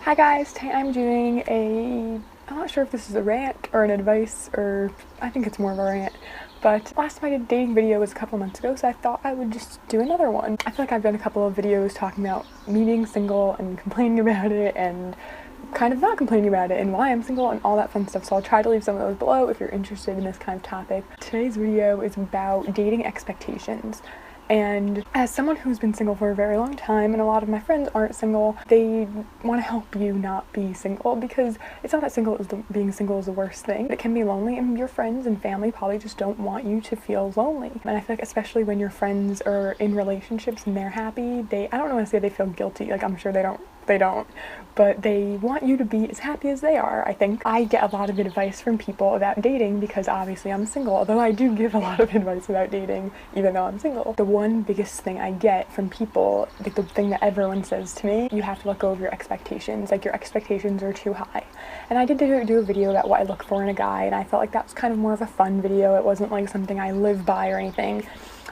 Hi guys, today I'm doing I'm not sure if this is a rant or an advice, or I think it's more of a rant, but last time I did a dating video was a couple months ago, so I thought I would just do another one. I feel like I've done a couple of videos talking about me being single and complaining about it and kind of not complaining about it and why I'm single and all that fun stuff, so I'll try to leave some of those below if you're interested in this kind of topic. Today's video is about dating expectations. And as someone who's been single for a very long time, and a lot of my friends aren't single, they want to help you not be single, because it's not that being single is the worst thing. It can be lonely, and your friends and family probably just don't want you to feel lonely. And I feel like especially when your friends are in relationships and they're happy, I don't want to say they feel guilty, like I'm sure they don't, but they want you to be as happy as they are, I think. I get a lot of advice from people about dating because obviously I'm single, although I do give a lot of advice about dating even though I'm single. The one biggest thing I get from people, like the thing that everyone says to me, you have to let go of your expectations, like your expectations are too high. And I did do a video about what I look for in a guy, and I felt like that was kind of more of a fun video. It wasn't like something I live by or anything.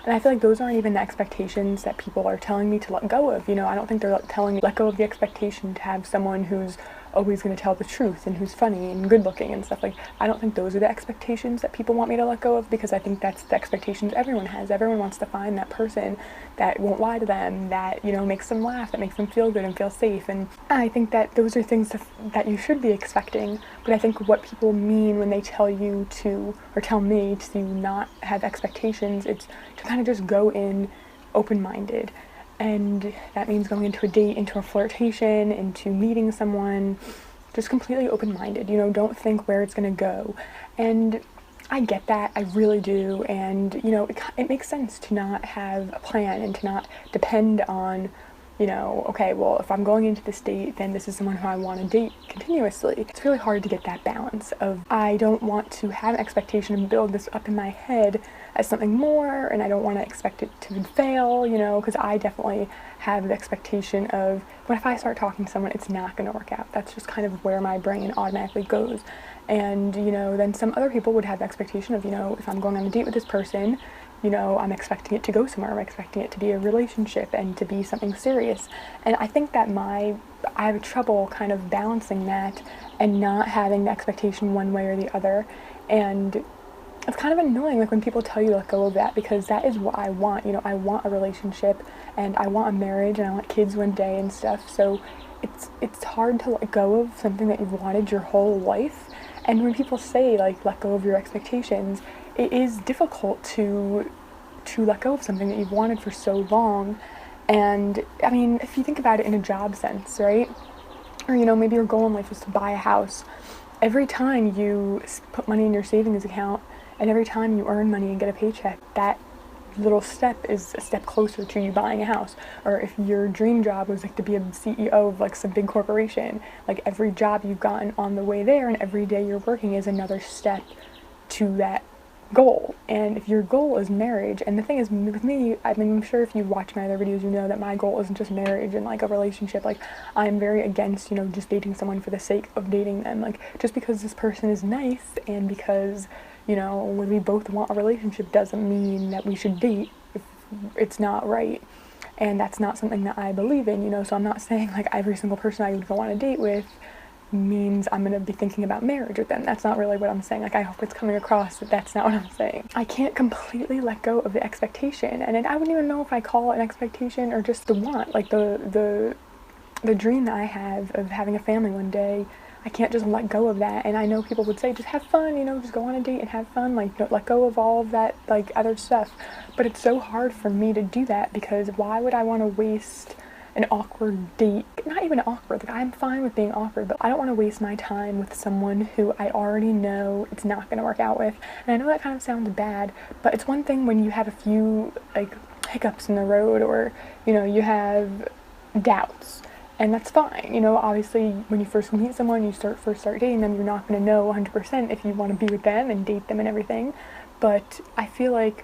And I feel like those aren't even the expectations that people are telling me to let go of. You know, I don't think they're telling me let go of the expectation to have someone who's always going to tell the truth and who's funny and good looking and stuff. Like, I don't think those are the expectations that people want me to let go of, because I think that's the expectations everyone has. Everyone wants to find that person that won't lie to them, that, you know, makes them laugh, that makes them feel good and feel safe. And I think that those are things that you should be expecting. But I think what people mean when they tell you to, or tell me to not have expectations, it's to kind of just go in open-minded. And that means going into a date, into a flirtation, into meeting someone, just completely open-minded. You know, don't think where it's gonna go. And I get that, I really do, and you know, it makes sense to not have a plan and to not depend on, you know, okay, well, if I'm going into this date, then this is someone who I want to date continuously. It's really hard to get that balance of, I don't want to have an expectation and build this up in my head as something more, and I don't want to expect it to fail, you know, because I definitely have the expectation of, what if I start talking to someone, it's not going to work out. That's just kind of where my brain automatically goes. And, you know, then some other people would have the expectation of, you know, if I'm going on a date with this person, you know, I'm expecting it to go somewhere, I'm expecting it to be a relationship and to be something serious. And I think that I have trouble kind of balancing that and not having the expectation one way or the other. And it's kind of annoying, like, when people tell you to let go of that, because that is what I want. You know, I want a relationship and I want a marriage and I want kids one day and stuff. So it's hard to let go of something that you've wanted your whole life. And when people say, like, let go of your expectations, it is difficult to let go of something that you've wanted for so long. And I mean, if you think about it in a job sense, right? Or, you know, maybe your goal in life is to buy a house. Every time you put money in your savings account and every time you earn money and get a paycheck, that little step is a step closer to you buying a house. Or if your dream job was like to be a CEO of like some big corporation, like every job you've gotten on the way there and every day you're working is another step to that goal. And if your goal is marriage, and the thing is with me, I mean, I'm sure if you watch my other videos you know that my goal isn't just marriage and like a relationship. Like, I'm very against, you know, just dating someone for the sake of dating them. Like, just because this person is nice and because, you know, when we both want a relationship doesn't mean that we should date if it's not right. And that's not something that I believe in, you know, so I'm not saying like every single person I would go on a date with means I'm gonna be thinking about marriage with them. That's not really what I'm saying. Like, I hope it's coming across that that's not what I'm saying. I can't completely let go of the expectation, and I wouldn't even know if I call it an expectation or just the want, like the dream that I have of having a family one day. I can't just let go of that. And I know people would say, just have fun, you know, just go on a date and have fun, like, don't let go of all of that, like, other stuff. But it's so hard for me to do that, because why would I want to waste an awkward date? Not even awkward, like, I'm fine with being awkward, but I don't want to waste my time with someone who I already know it's not going to work out with. And I know that kind of sounds bad, but it's one thing when you have a few, like, hiccups in the road, or, you know, you have doubts. And that's fine, you know, obviously when you first meet someone, you first start dating them, you're not going to know 100% if you want to be with them and date them and everything. But I feel like,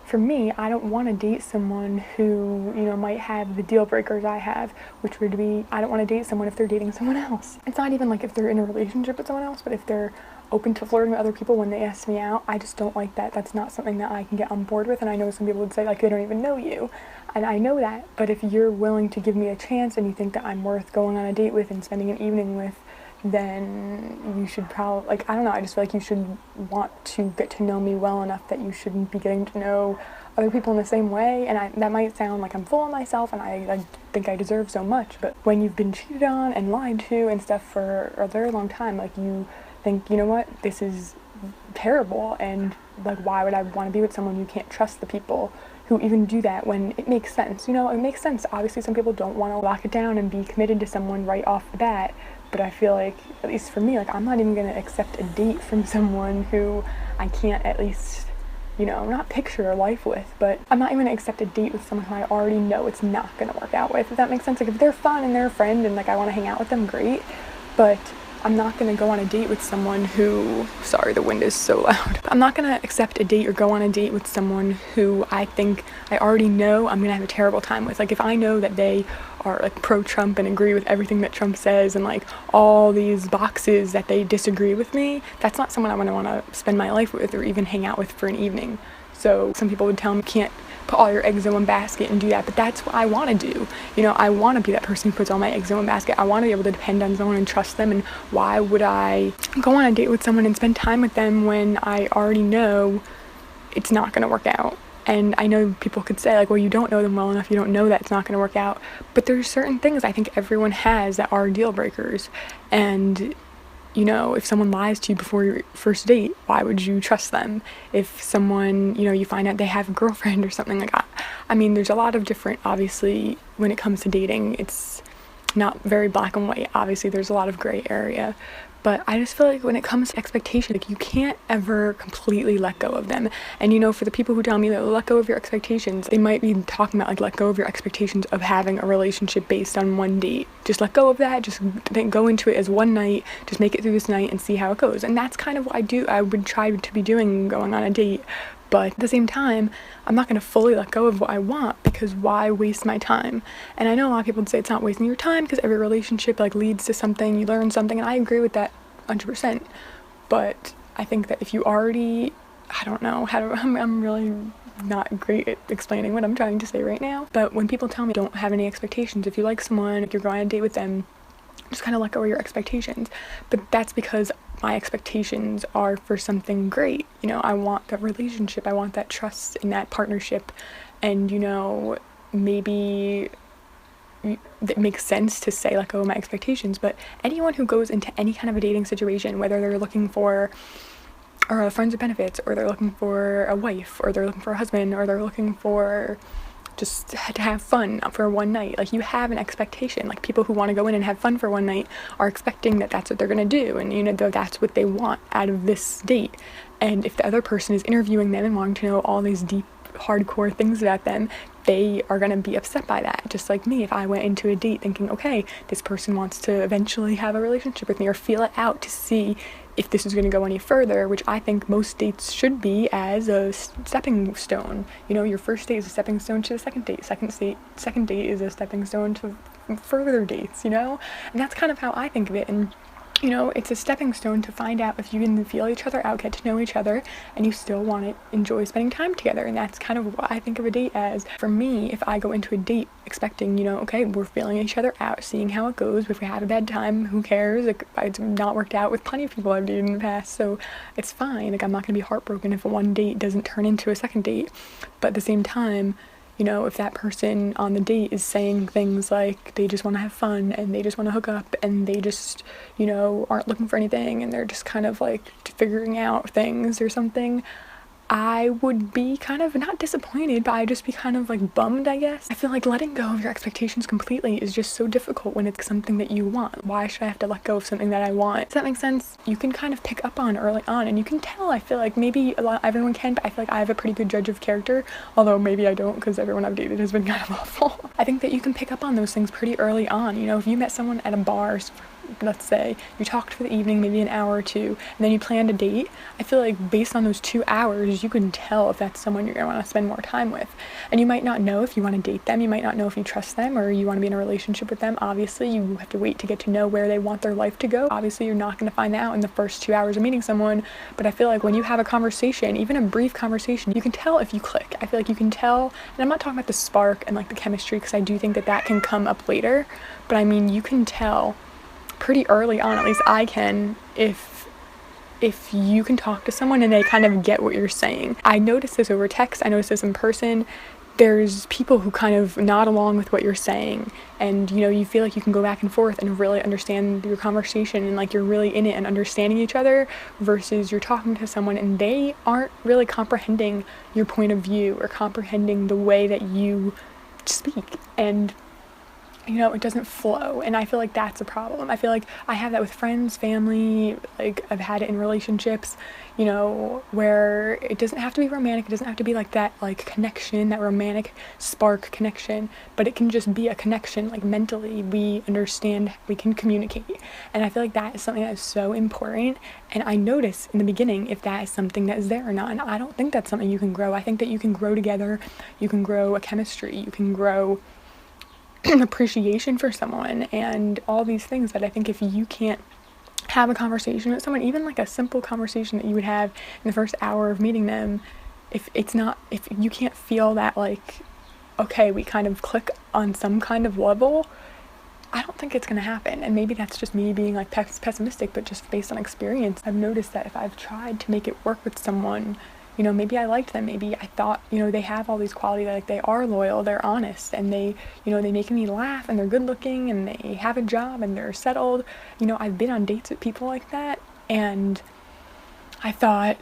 for me, I don't want to date someone who, you know, might have the deal breakers I have, which would be, I don't want to date someone if they're dating someone else. It's not even like if they're in a relationship with someone else, but if they're open to flirting with other people when they ask me out. I just don't like that. That's not something that I can get on board with, and I know some people would say, like, they don't even know you. And I know that, but if you're willing to give me a chance and you think that I'm worth going on a date with and spending an evening with, then you should probably, like, I don't know, I just feel like you should want to get to know me well enough that you shouldn't be getting to know other people in the same way. And that might sound like I'm full of myself and I think I deserve so much, but when you've been cheated on and lied to and stuff for a very long time, like, you think, you know what, this is terrible, and like, why would I want to be with someone you can't trust the people who even do that when it makes sense? You know, it makes sense. Obviously, some people don't want to lock it down and be committed to someone right off the bat, but I feel like, at least for me, like, I'm not even going to accept a date from someone who I can't at least, you know, not picture a life with, but I'm not even going to accept a date with someone who I already know it's not going to work out with, if that makes sense. Like, if they're fun and they're a friend and, like, I want to hang out with them, great, but I'm not going to go on a date with someone who, sorry, the wind is so loud. I'm not going to accept a date or go on a date with someone who I think I already know I'm going to have a terrible time with. Like, if I know that they are, like, pro-Trump and agree with everything that Trump says and, like, all these boxes that they disagree with me, that's not someone I want to spend my life with or even hang out with for an evening. So some people would tell me, you can't put all your eggs in one basket and do that, but that's what I want to do. You know, I want to be that person who puts all my eggs in one basket. I want to be able to depend on someone and trust them, and why would I go on a date with someone and spend time with them when I already know it's not going to work out? And I know people could say, like, well, you don't know them well enough, you don't know that it's not going to work out, but there's certain things I think everyone has that are deal breakers. And you know, if someone lies to you before your first date, why would you trust them? If someone, you know, you find out they have a girlfriend or something like that. I mean, there's a lot of different, obviously, when it comes to dating, it's not very black and white. Obviously, there's a lot of gray area. But I just feel like when it comes to expectations, like, you can't ever completely let go of them. And, you know, for the people who tell me that let go of your expectations, they might be talking about, like, let go of your expectations of having a relationship based on one date. Just let go of that. Just go into it as one night. Just make it through this night and see how it goes. And that's kind of what I would try to be doing going on a date. But at the same time, I'm not going to fully let go of what I want, because why waste my time? And I know a lot of people would say it's not wasting your time because every relationship, like, leads to something, you learn something, and I agree with that 100%. But I think that if you already, I don't know, I'm really not great at explaining what I'm trying to say right now. But when people tell me don't have any expectations, if you like someone, if you're going on a date with them, just kind of let go of your expectations. But that's because my expectations are for something great. You know, I want that relationship, I want that trust in that partnership, and, you know, maybe it makes sense to say let go of my expectations, but anyone who goes into any kind of a dating situation, whether they're looking for friends with benefits, or they're looking for a wife, or they're looking for a husband, or they're looking for just to have fun for one night, like, you have an expectation. Like, people who want to go in and have fun for one night are expecting that that's what they're going to do, and, you know, that's what they want out of this date. And if the other person is interviewing them and wanting to know all these deep, hardcore things about them, they are going to be upset by that. Just like me, if I went into a date thinking, okay, this person wants to eventually have a relationship with me, or feel it out to see if this is going to go any further, which I think most dates should be as a stepping stone. You know, your first date is a stepping stone to the second date. Second date is a stepping stone to further dates, you know? And that's kind of how I think of it. And, you know, it's a stepping stone to find out if you can feel each other out, get to know each other, and you still want to enjoy spending time together. And that's kind of what I think of a date as. For me, if I go into a date expecting, you know, okay, we're feeling each other out, seeing how it goes. If we have a bad time, who cares? Like, it's not worked out with plenty of people I've dated in the past, so it's fine. Like, I'm not going to be heartbroken if one date doesn't turn into a second date. But at the same time, you know, if that person on the date is saying things like they just want to have fun and they just want to hook up and they just, you know, aren't looking for anything and they're just kind of like figuring out things or something, I would be kind of not disappointed, but I'd just be kind of like bummed, I guess. I feel like letting go of your expectations completely is just so difficult when it's something that you want. Why should I have to let go of something that I want? Does that make sense? You can kind of pick up on early on, and you can tell. I feel like maybe everyone can, but I feel like I have a pretty good judge of character, although maybe I don't, because everyone I've dated has been kind of awful. I think that you can pick up on those things pretty early on. You know, if you met someone at a bar let's say you talked for the evening, maybe an hour or two, and then you planned a date, I feel like based on those 2 hours, you can tell if that's someone you're going to want to spend more time with. And you might not know if you want to date them, you might not know if you trust them or you want to be in a relationship with them. Obviously, you have to wait to get to know where they want their life to go. Obviously, you're not going to find that out in the first 2 hours of meeting someone, but I feel like when you have a conversation, even a brief conversation, you can tell if you click. I feel like you can tell, and I'm not talking about the spark and like the chemistry, because I do think that that can come up later, but I mean, you can tell pretty early on, at least I can, if you can talk to someone and they kind of get what you're saying. I noticed this over text, I noticed this in person. There's people who kind of nod along with what you're saying, and you know, you feel like you can go back and forth and really understand your conversation, and like you're really in it and understanding each other, versus you're talking to someone and they aren't really comprehending your point of view or comprehending the way that you speak, and you know, it doesn't flow. And I feel like that's a problem. I feel like I have that with friends, family, like I've had it in relationships, you know, where it doesn't have to be romantic, it doesn't have to be like that like connection, that romantic spark connection, but it can just be a connection, like mentally we understand, we can communicate. And I feel like that is something that is so important, and I notice in the beginning if that is something that is there or not. And I don't think that's something you can grow. I think that you can grow together, you can grow a chemistry, you can grow appreciation for someone and all these things. But I think if you can't have a conversation with someone, even like a simple conversation that you would have in the first hour of meeting them, if you can't feel that like, okay, we kind of click on some kind of level, I don't think it's going to happen. And maybe that's just me being like pessimistic, but just based on experience, I've noticed that if I've tried to make it work with someone, you know, maybe I liked them, maybe I thought, you know, they have all these qualities, like they are loyal, they're honest, and they, you know, they make me laugh, and they're good looking, and they have a job, and they're settled. You know, I've been on dates with people like that, and I thought,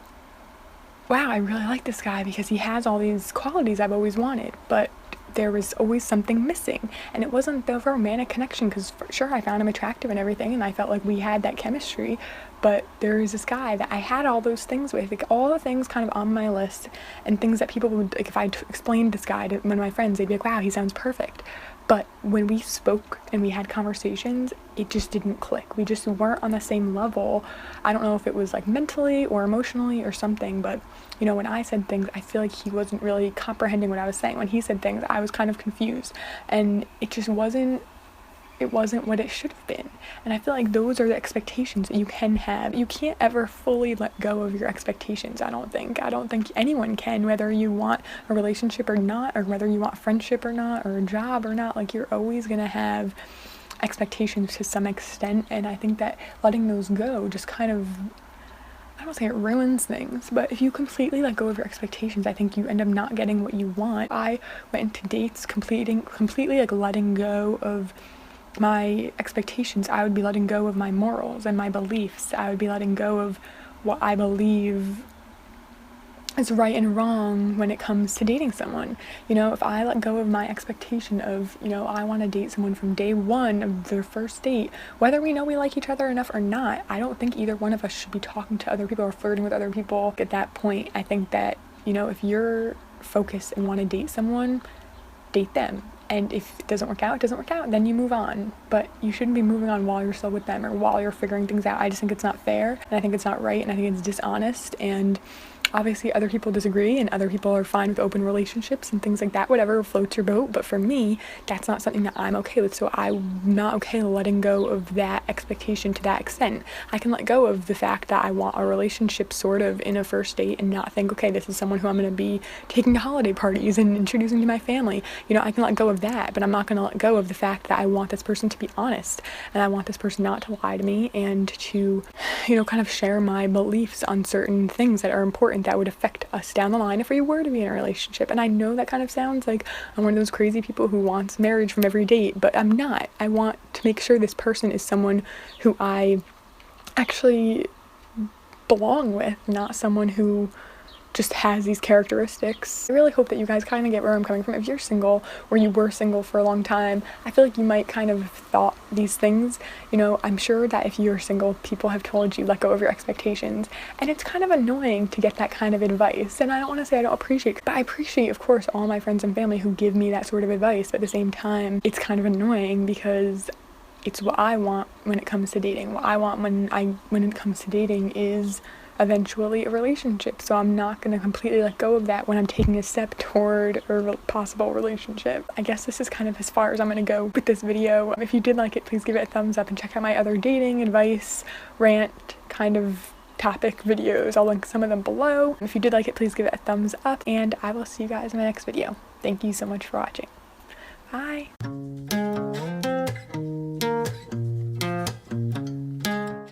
wow, I really like this guy because he has all these qualities I've always wanted, but there was always something missing. And it wasn't the romantic connection, because for sure I found him attractive and everything, and I felt like we had that chemistry, but there was this guy that I had all those things with, like all the things kind of on my list, and things that people would, like if I explained this guy to one of my friends, they'd be like, wow, he sounds perfect. But when we spoke and we had conversations, it just didn't click. We just weren't on the same level. I don't know if it was like mentally or emotionally or something, but you know, when I said things, I feel like he wasn't really comprehending what I was saying. When he said things, I was kind of confused, and it just wasn't what it should have been. And I feel like those are the expectations that you can have. You can't ever fully let go of your expectations, I don't think anyone can, whether you want a relationship or not, or whether you want friendship or not, or a job or not. Like, you're always gonna have expectations to some extent, and I think that letting those go just kind of, I don't say it ruins things, but if you completely let go of your expectations, I think you end up not getting what you want. I went into dates completely like letting go of my expectations. I would be letting go of my morals and my beliefs. I would be letting go of what I believe is right and wrong when it comes to dating someone. You know, if I let go of my expectation of, you know, I want to date someone from day one of their first date, whether we know we like each other enough or not, I don't think either one of us should be talking to other people or flirting with other people. At that point, I think that, you know, if you're focused and want to date someone, date them. And if it doesn't work out, it doesn't work out, then you move on. But you shouldn't be moving on while you're still with them or while you're figuring things out. I just think it's not fair, and I think it's not right, and I think it's dishonest, and obviously other people disagree, and other people are fine with open relationships and things like that, whatever floats your boat. But for me, that's not something that I'm okay with, so I'm not okay letting go of that expectation to that extent. I can let go of the fact that I want a relationship sort of in a first date and not think, okay, this is someone who I'm going to be taking to holiday parties and introducing to my family. You know, I can let go of that, but I'm not going to let go of the fact that I want this person to be honest, and I want this person not to lie to me, and to, you know, kind of share my beliefs on certain things that are important that would affect us down the line if we were to be in a relationship. And I know that kind of sounds like I'm one of those crazy people who wants marriage from every date, but I'm not. I want to make sure this person is someone who I actually belong with, not someone who just has these characteristics. I really hope that you guys kind of get where I'm coming from. If you're single, or you were single for a long time, I feel like you might kind of thought these things. You know, I'm sure that if you're single, people have told you let go of your expectations, and it's kind of annoying to get that kind of advice. And I don't want to say I don't appreciate, but I appreciate, of course, all my friends and family who give me that sort of advice, but at the same time, it's kind of annoying because it's what I want when it comes to dating. What I want when it comes to dating is eventually a relationship, so I'm not gonna completely let go of that when I'm taking a step toward a possible relationship. I guess this is kind of as far as I'm gonna go with this video. If you did like it, please give it a thumbs up and check out my other dating advice, rant kind of topic videos. I'll link some of them below. If you did like it, please give it a thumbs up, and I will see you guys in my next video. Thank you so much for watching. Bye!